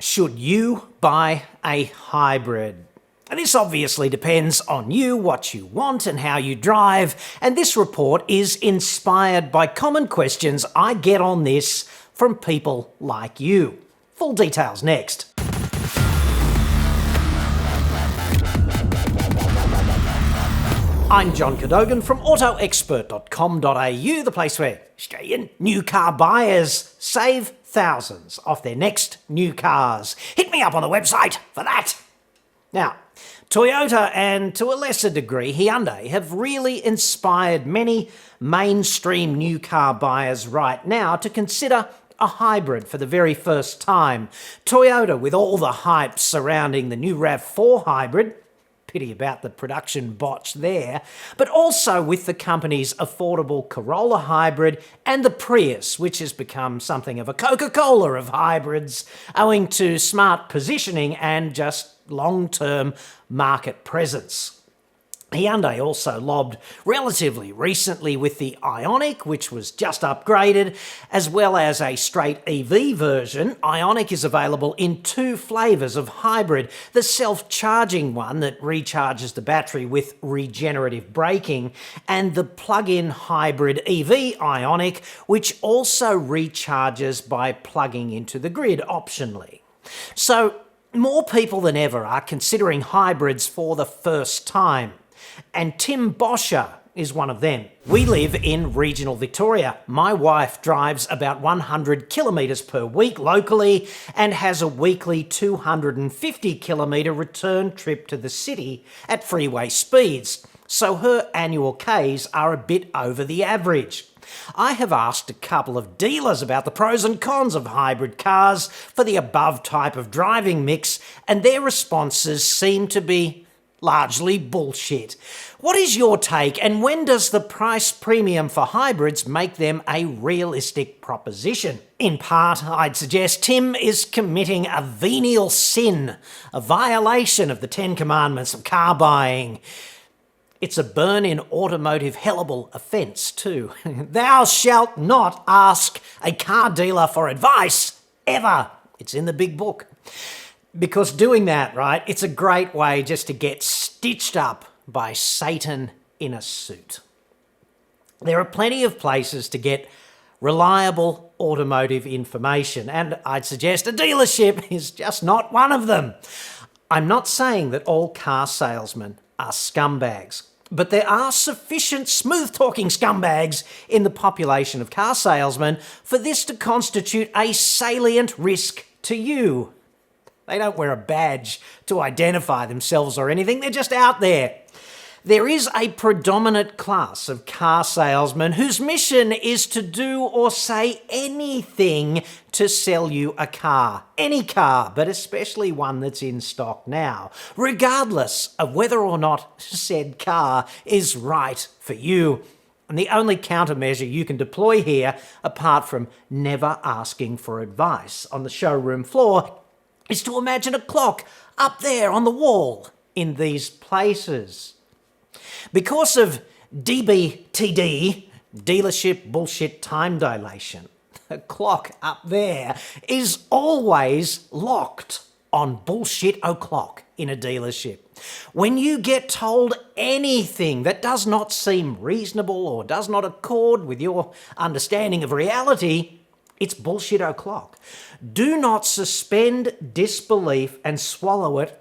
Should you buy a hybrid? And this obviously depends on you, what you want and how you drive, and this report is inspired by common questions I get on this from people like you. Full details next. I'm John Cadogan from autoexpert.com.au, the place where Australian new car buyers save thousands off their next new cars. Hit me up on the website for that. Now, Toyota and to a lesser degree Hyundai have really inspired many mainstream new car buyers right now to consider a hybrid for the very first time. Toyota with all the hype surrounding the new RAV4 Hybrid, pity about the production botch there, but also with the company's affordable Corolla Hybrid and the Prius, which has become something of a Coca-Cola of hybrids, owing to smart positioning and just long-term market presence. Hyundai also lobbed relatively recently with the Ioniq, which was just upgraded, as well as a straight EV version. Ioniq is available in two flavours of hybrid, the self-charging one that recharges the battery with regenerative braking, and the plug-in hybrid EV Ioniq, which also recharges by plugging into the grid optionally. So, more people than ever are considering hybrids for the first time. And Tim Boscher is one of them. We live in regional Victoria. My wife drives about 100 kilometres per week locally and has a weekly 250 kilometre return trip to the city at freeway speeds, so her annual Ks are a bit over the average. I have asked a couple of dealers about the pros and cons of hybrid cars for the above type of driving mix, and their responses seem to be largely bullshit. What is your take, and when does the price premium for hybrids make them a realistic proposition? In part, I'd suggest Tim is committing a venial sin, a violation of the 10 Commandments of car buying. It's a burn-in automotive hellable offence too. Thou shalt not ask a car dealer for advice, ever. It's in the big book. Because doing that, right, it's a great way just to get stitched up by Satan in a suit. There are plenty of places to get reliable automotive information, and I'd suggest a dealership is just not one of them. I'm not saying that all car salesmen are scumbags, but there are sufficient smooth-talking scumbags in the population of car salesmen for this to constitute a salient risk to you. They don't wear a badge to identify themselves or anything, they're just out there. There is a predominant class of car salesmen whose mission is to do or say anything to sell you a car. Any car, but especially one that's in stock now, regardless of whether or not said car is right for you. And the only countermeasure you can deploy here, apart from never asking for advice on the showroom floor, is to imagine a clock up there on the wall in these places. Because of DBTD, dealership bullshit time dilation, the clock up there is always locked on bullshit o'clock in a dealership. When you get told anything that does not seem reasonable or does not accord with your understanding of reality, it's bullshit o'clock. Do not suspend disbelief and swallow it,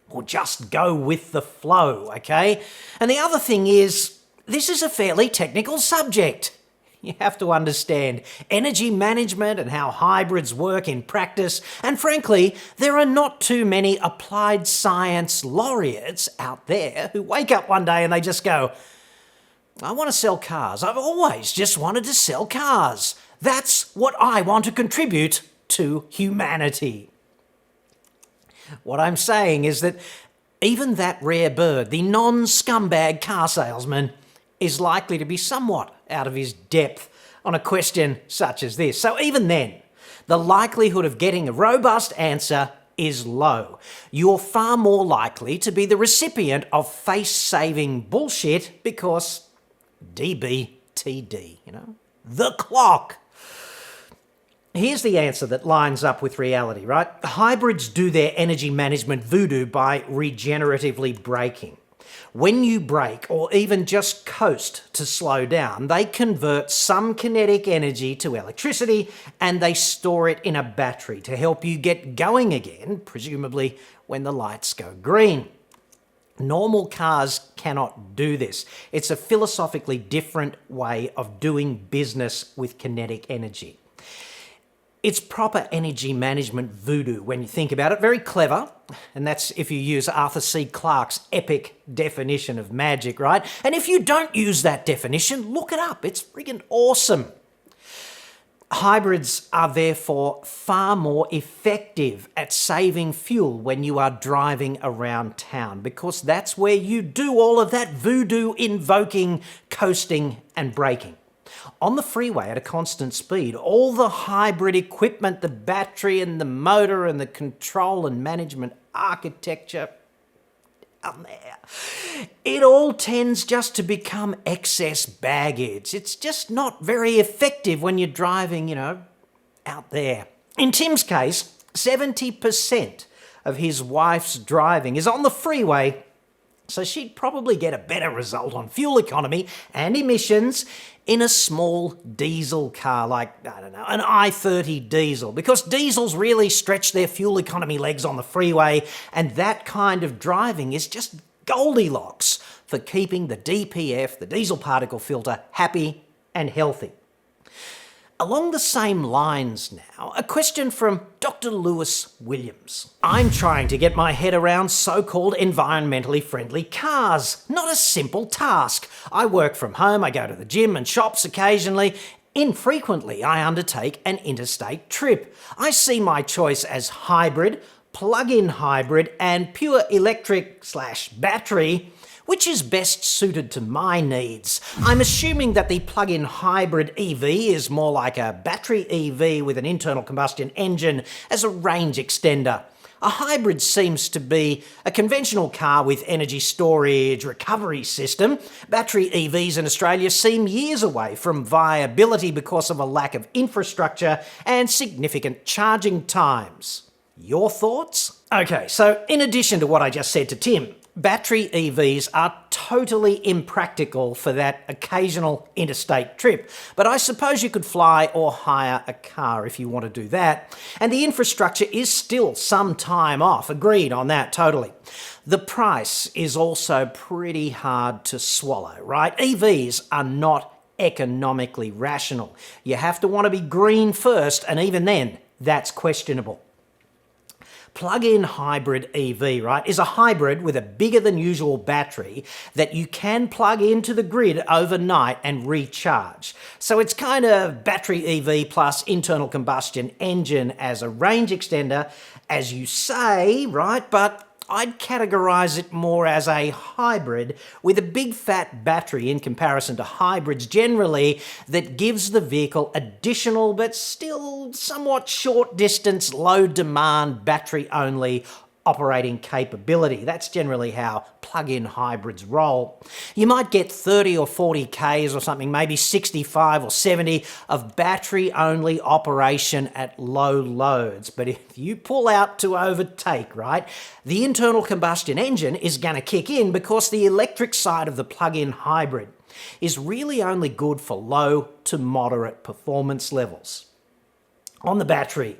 or just go with the flow, okay? And the other thing is, this is a fairly technical subject. You have to understand energy management and how hybrids work in practice, and frankly, there are not too many applied science laureates out there who wake up one day and they just go, I want to sell cars. I've always just wanted to sell cars. That's what I want to contribute to humanity. What I'm saying is that even that rare bird, the non-scumbag car salesman, is likely to be somewhat out of his depth on a question such as this. So even then, the likelihood of getting a robust answer is low. You're far more likely to be the recipient of face-saving bullshit because DBTD, the clock. Here's the answer that lines up with reality, right? Hybrids do their energy management voodoo by regeneratively braking. When you brake or even just coast to slow down, they convert some kinetic energy to electricity and they store it in a battery to help you get going again, presumably when the lights go green. Normal cars cannot do this. It's a philosophically different way of doing business with kinetic energy. It's proper energy management voodoo when you think about it. Very clever, and that's if you use Arthur C. Clarke's epic definition of magic, right? And if you don't use that definition, look it up. It's friggin' awesome. Hybrids are therefore far more effective at saving fuel when you are driving around town, because that's where you do all of that voodoo invoking, coasting and braking. On the freeway at a constant speed, all the hybrid equipment, the battery and the motor and the control and management architecture down there, it all tends just to become excess baggage. It's just not very effective when you're driving, out there. In Tim's case, 70% of his wife's driving is on the freeway, so she'd probably get a better result on fuel economy and emissions in a small diesel car like, an i30 diesel, because diesels really stretch their fuel economy legs on the freeway, and that kind of driving is just Goldilocks for keeping the DPF, the diesel particle filter, happy and healthy. Along the same lines now, a question from Dr. Lewis Williams. I'm trying to get my head around so-called environmentally friendly cars. Not a simple task. I work from home, I go to the gym and shops occasionally. Infrequently, I undertake an interstate trip. I see my choice as hybrid, plug-in hybrid and pure electric/battery. Which is best suited to my needs? I'm assuming that the plug-in hybrid EV is more like a battery EV with an internal combustion engine as a range extender. A hybrid seems to be a conventional car with energy storage, recovery system. Battery EVs in Australia seem years away from viability because of a lack of infrastructure and significant charging times. Your thoughts? Okay, so in addition to what I just said to Tim, battery EVs are totally impractical for that occasional interstate trip, but I suppose you could fly or hire a car if you want to do that, and the infrastructure is still some time off, agreed on that totally. The price is also pretty hard to swallow, right? EVs are not economically rational. You have to want to be green first, and even then, that's questionable. Plug-in hybrid EV, right, is a hybrid with a bigger than usual battery that you can plug into the grid overnight and recharge. So it's kind of battery EV plus internal combustion engine as a range extender, as you say, right, but I'd categorise it more as a hybrid with a big fat battery in comparison to hybrids generally that gives the vehicle additional but still somewhat short distance, low demand, battery only operating capability. That's generally how plug-in hybrids roll. You might get 30 or 40 Ks or something, maybe 65 or 70 of battery-only operation at low loads. But if you pull out to overtake, right, the internal combustion engine is going to kick in because the electric side of the plug-in hybrid is really only good for low to moderate performance levels. On the battery,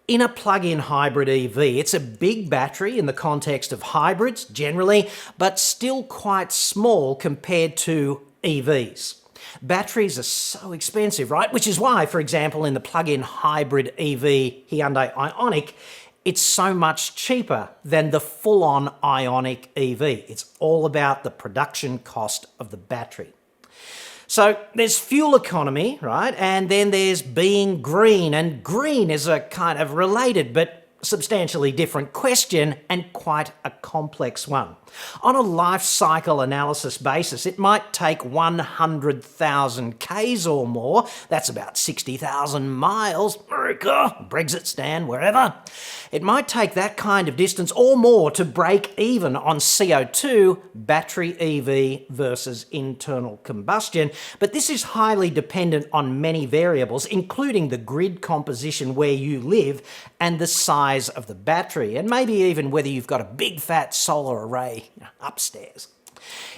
in a plug-in hybrid EV, it's a big battery in the context of hybrids generally, but still quite small compared to EVs. Batteries are so expensive, right? Which is why, for example, in the plug-in hybrid EV Hyundai Ioniq, it's so much cheaper than the full-on Ioniq EV. It's all about the production cost of the battery. So there's fuel economy, right? And then there's being green, and green is a kind of related but substantially different question and quite a complex one. On a life cycle analysis basis, it might take 100,000 Ks or more, that's about 60,000 miles, America, Brexit stand, wherever. It might take that kind of distance or more to break even on CO2, battery EV versus internal combustion, but this is highly dependent on many variables, including the grid composition where you live and the size of the battery, and maybe even whether you've got a big fat solar array upstairs.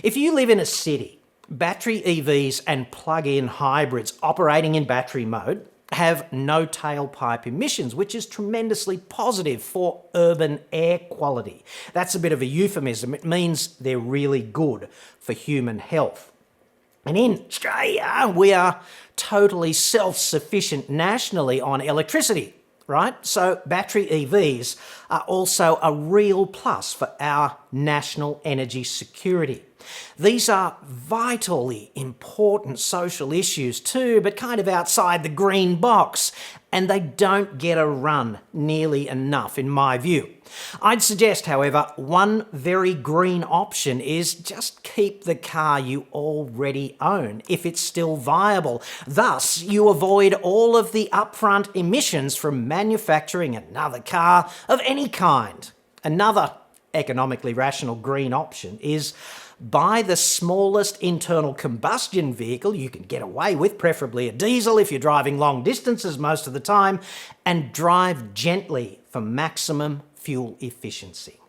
If you live in a city, battery EVs and plug-in hybrids operating in battery mode have no tailpipe emissions, which is tremendously positive for urban air quality. That's a bit of a euphemism. It means they're really good for human health. And in Australia, we are totally self-sufficient nationally on electricity, right? So battery EVs are also a real plus for our national energy security. These are vitally important social issues too, but kind of outside the green box, and they don't get a run nearly enough in my view. I'd suggest, however, one very green option is just keep the car you already own if it's still viable. Thus, you avoid all of the upfront emissions from manufacturing another car of any kind. Another economically rational green option is buy the smallest internal combustion vehicle you can get away with, preferably a diesel if you're driving long distances most of the time, and drive gently for maximum fuel efficiency.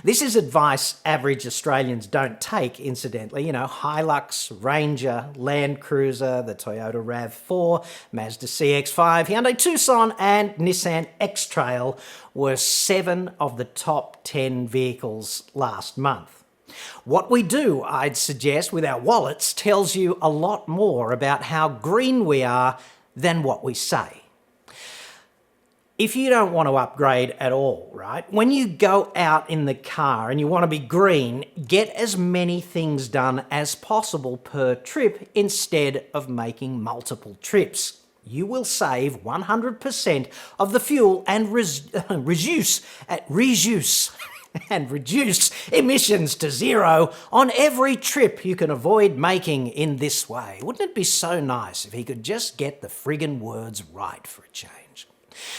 This is advice average Australians don't take, incidentally. You know, Hilux, Ranger, Land Cruiser, the Toyota RAV4, Mazda CX-5, Hyundai Tucson and Nissan X-Trail were 7 of the top 10 vehicles last month. What we do, I'd suggest, with our wallets tells you a lot more about how green we are than what we say. If you don't want to upgrade at all, right, when you go out in the car and you want to be green, get as many things done as possible per trip instead of making multiple trips. You will save 100% of the fuel and reduce emissions to zero on every trip you can avoid making in this way. Wouldn't it be so nice if he could just get the friggin' words right for a change?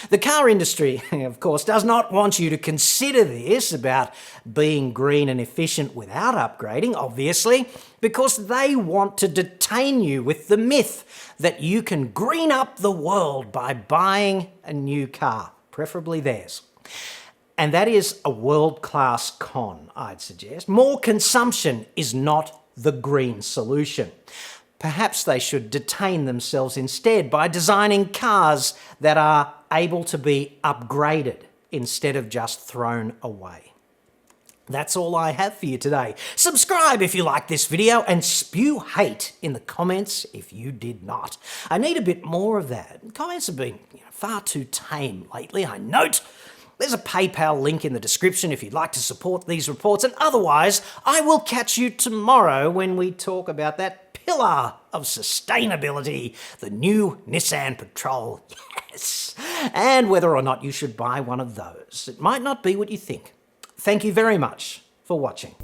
The car industry, of course, does not want you to consider this about being green and efficient without upgrading, obviously, because they want to detain you with the myth that you can green up the world by buying a new car, preferably theirs. And that is a world-class con, I'd suggest. More consumption is not the green solution. Perhaps they should detain themselves instead by designing cars that are able to be upgraded instead of just thrown away. That's all I have for you today. Subscribe if you like this video and spew hate in the comments if you did not. I need a bit more of that. Comments have been far too tame lately, I note. There's a PayPal link in the description if you'd like to support these reports, and otherwise, I will catch you tomorrow when we talk about that pillar of sustainability, the new Nissan Patrol. Yes! And whether or not you should buy one of those. It might not be what you think. Thank you very much for watching.